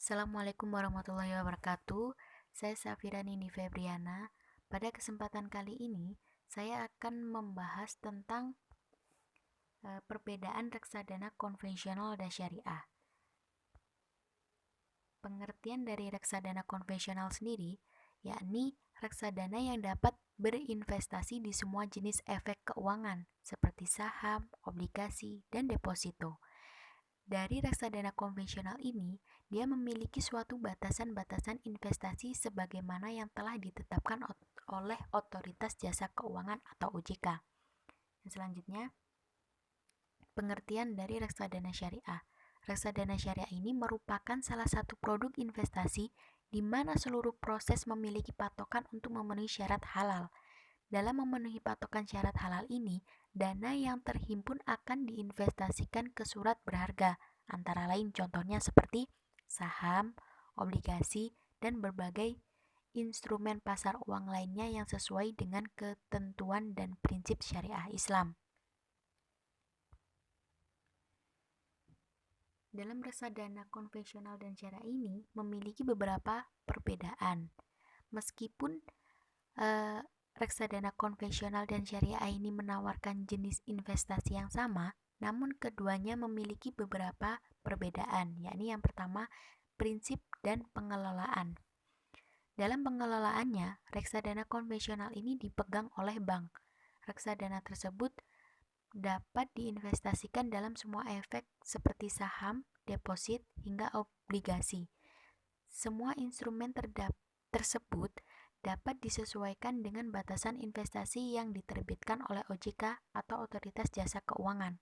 Assalamualaikum warahmatullahi wabarakatuh. Saya Safira Nini Febriana. Pada kesempatan kali ini, saya akan membahas tentang perbedaan reksadana konvensional dan syariah. Pengertian dari reksadana konvensional sendiri, yakni reksadana yang dapat berinvestasi di semua jenis efek keuangan, seperti saham, obligasi, dan deposito. Dari reksadana konvensional ini, dia memiliki suatu batasan-batasan investasi sebagaimana yang telah ditetapkan oleh Otoritas Jasa Keuangan atau OJK. Dan selanjutnya, pengertian dari reksadana syariah. Reksadana syariah ini merupakan salah satu produk investasi di mana seluruh proses memiliki patokan untuk memenuhi syarat halal. Dalam memenuhi patokan syarat halal ini, dana yang terhimpun akan diinvestasikan ke surat berharga, antara lain contohnya seperti saham, obligasi, dan berbagai instrumen pasar uang lainnya yang sesuai dengan ketentuan dan prinsip syariah Islam. Dalam reksadana konvensional dan syariah ini memiliki beberapa perbedaan. Meskipun reksadana konvensional dan syariah ini menawarkan jenis investasi yang sama, namun keduanya memiliki beberapa perbedaan, yakni yang pertama, prinsip dan pengelolaan. Dalam pengelolaannya, reksadana konvensional ini dipegang oleh bank. Reksadana tersebut dapat diinvestasikan dalam semua efek seperti saham, deposit, hingga obligasi. Semua instrumen tersebut dapat disesuaikan dengan batasan investasi yang diterbitkan oleh OJK atau Otoritas Jasa Keuangan.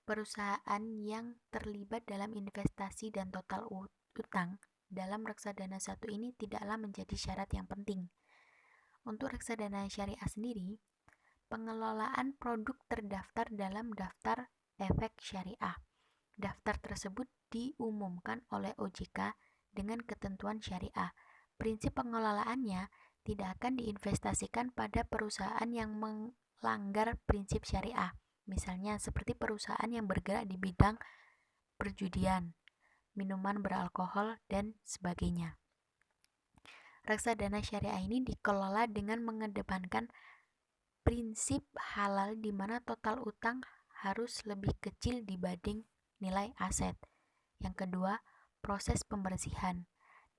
Perusahaan yang terlibat dalam investasi dan total utang dalam reksadana satu ini tidaklah menjadi syarat yang penting. Untuk reksadana syariah sendiri, pengelolaan produk terdaftar dalam daftar efek syariah. Daftar tersebut diumumkan oleh OJK dengan ketentuan syariah. Prinsip pengelolaannya tidak akan diinvestasikan pada perusahaan yang melanggar prinsip syariah. Misalnya seperti perusahaan yang bergerak di bidang perjudian, minuman beralkohol, dan sebagainya. Reksadana syariah ini dikelola dengan mengedepankan prinsip halal di mana total utang harus lebih kecil dibanding nilai aset. Yang kedua, proses pembersihan.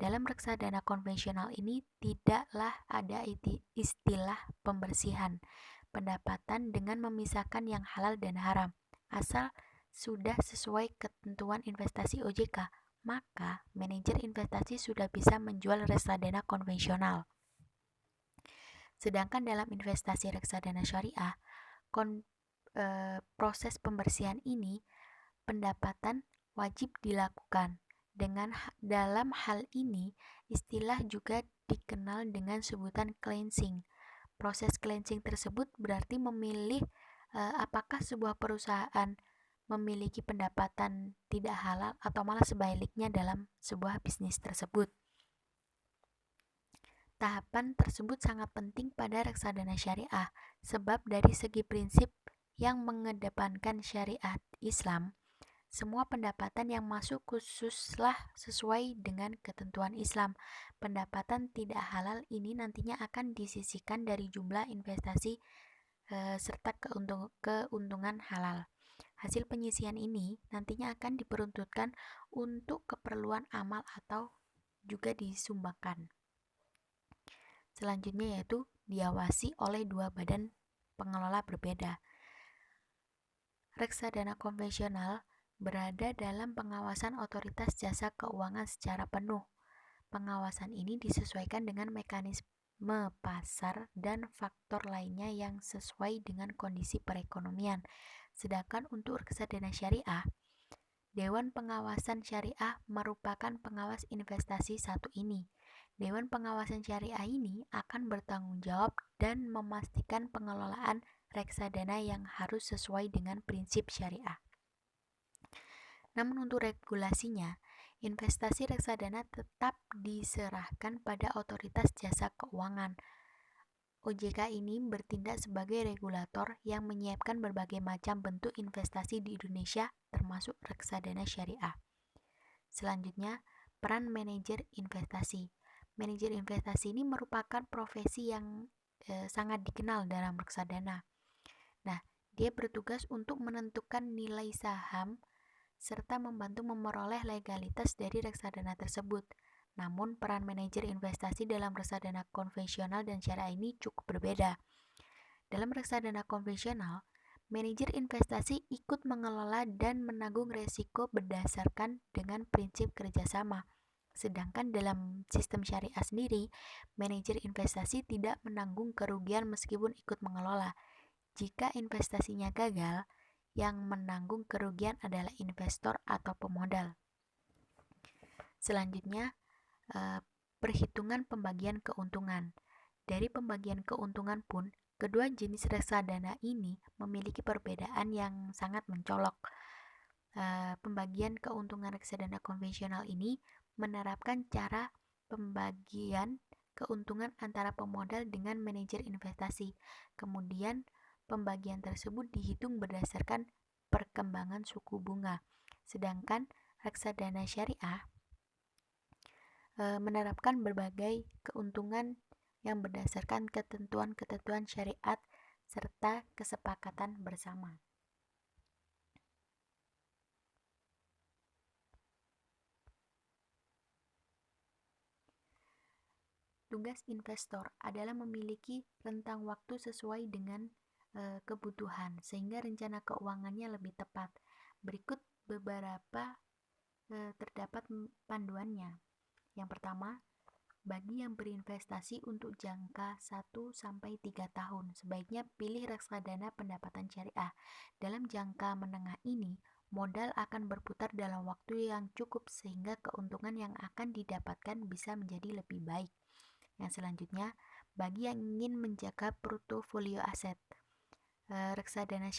Dalam reksadana konvensional ini tidaklah ada istilah pembersihan pendapatan dengan memisahkan yang halal dan haram. Asal sudah sesuai ketentuan investasi OJK, maka manajer investasi sudah bisa menjual reksadana konvensional. Sedangkan dalam investasi reksadana syariah, proses pembersihan ini pendapatan wajib dilakukan. Dalam hal ini, istilah juga dikenal dengan sebutan cleansing. Proses cleansing tersebut berarti memilih apakah sebuah perusahaan memiliki pendapatan tidak halal atau malah sebaliknya dalam sebuah bisnis tersebut. Tahapan tersebut sangat penting pada reksadana syariah, sebab dari segi prinsip yang mengedepankan syariat Islam, semua pendapatan yang masuk khususlah sesuai dengan ketentuan Islam. Pendapatan tidak halal ini nantinya akan disisihkan dari jumlah investasi serta keuntungan halal. Hasil penyisihan ini nantinya akan diperuntukkan untuk keperluan amal atau juga disumbangkan. Selanjutnya yaitu diawasi oleh dua badan pengelola berbeda. Reksadana konvensional berada dalam pengawasan Otoritas Jasa Keuangan secara penuh. Pengawasan ini disesuaikan dengan mekanisme pasar dan faktor lainnya yang sesuai dengan kondisi perekonomian. Sedangkan untuk reksadana syariah, Dewan Pengawasan Syariah merupakan pengawas investasi satu ini. Dewan Pengawasan Syariah ini akan bertanggung jawab dan memastikan pengelolaan reksadana yang harus sesuai dengan prinsip syariah. Namun untuk regulasinya, investasi reksadana tetap diserahkan pada Otoritas Jasa Keuangan. OJK ini bertindak sebagai regulator yang menyiapkan berbagai macam bentuk investasi di Indonesia, termasuk reksadana syariah. Selanjutnya, peran manajer investasi. Manajer investasi ini merupakan profesi yang sangat dikenal dalam reksadana. Nah, dia bertugas untuk menentukan nilai saham serta membantu memperoleh legalitas dari reksadana tersebut. Namun, peran manajer investasi dalam reksadana konvensional dan syariah ini cukup berbeda. Dalam reksadana konvensional, manajer investasi ikut mengelola dan menanggung resiko berdasarkan dengan prinsip kerjasama. Sedangkan dalam sistem syariah sendiri, manajer investasi tidak menanggung kerugian meskipun ikut mengelola. Jika investasinya gagal, yang menanggung kerugian adalah investor atau pemodal. Selanjutnya, perhitungan pembagian keuntungan. Dari pembagian keuntungan pun, kedua jenis reksadana ini memiliki perbedaan yang sangat mencolok. Pembagian keuntungan reksadana konvensional ini menerapkan cara pembagian keuntungan antara pemodal dengan manajer investasi. Kemudian, pembagian tersebut dihitung berdasarkan perkembangan suku bunga. Sedangkan reksadana syariah menerapkan berbagai keuntungan yang berdasarkan ketentuan-ketentuan syariat serta kesepakatan bersama. Tugas investor adalah memiliki rentang waktu sesuai dengan kebutuhan sehingga rencana keuangannya lebih tepat. Berikut beberapa terdapat panduannya. Yang pertama, bagi yang berinvestasi untuk jangka 1-3 tahun, sebaiknya pilih reksadana pendapatan syariah. Dalam jangka menengah ini, modal akan berputar dalam waktu yang cukup sehingga keuntungan yang akan didapatkan bisa menjadi lebih baik. Yang selanjutnya, bagi yang ingin menjaga portofolio aset, reksadana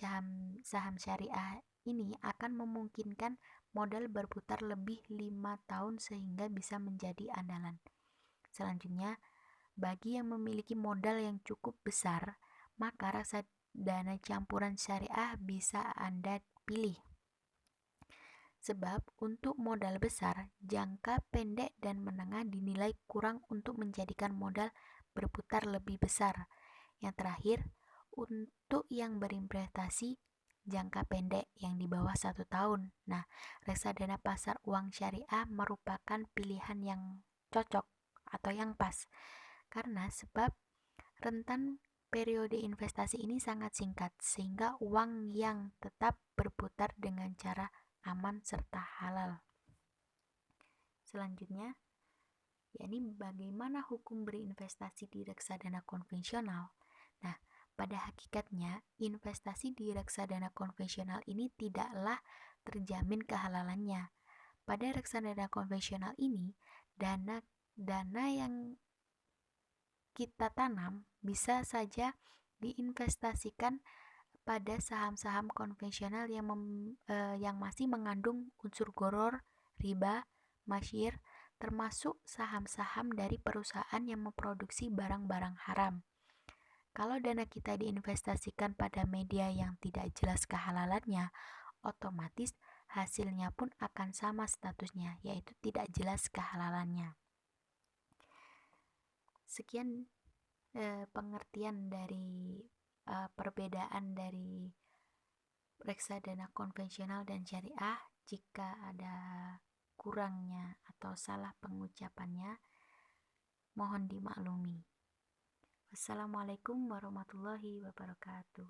saham syariah ini akan memungkinkan modal berputar lebih 5 tahun sehingga bisa menjadi andalan. Selanjutnya, bagi yang memiliki modal yang cukup besar, maka reksadana campuran syariah bisa Anda pilih. Sebab untuk modal besar, jangka pendek dan menengah dinilai kurang untuk menjadikan modal berputar lebih besar. Yang terakhir, untuk yang berinvestasi jangka pendek yang di bawah 1 tahun. Nah, reksadana pasar uang syariah merupakan pilihan yang cocok atau yang pas. Karena sebab rentan periode investasi ini sangat singkat, sehingga uang yang tetap berputar dengan cara aman serta halal. Selanjutnya, yakni bagaimana hukum berinvestasi di reksadana konvensional. Nah, pada hakikatnya, investasi di reksadana konvensional ini tidaklah terjamin kehalalannya. Pada reksadana konvensional ini, dana yang kita tanam bisa saja diinvestasikan pada saham-saham konvensional yang masih mengandung unsur gharar, riba, masyir, termasuk saham-saham dari perusahaan yang memproduksi barang-barang haram. Kalau dana kita diinvestasikan pada media yang tidak jelas kehalalannya, otomatis hasilnya pun akan sama statusnya, yaitu tidak jelas kehalalannya. Sekian pengertian dari perbedaan dari reksadana konvensional dan syariah. Jika ada kurangnya atau salah pengucapannya, mohon dimaklumi. Wassalamualaikum warahmatullahi wabarakatuh.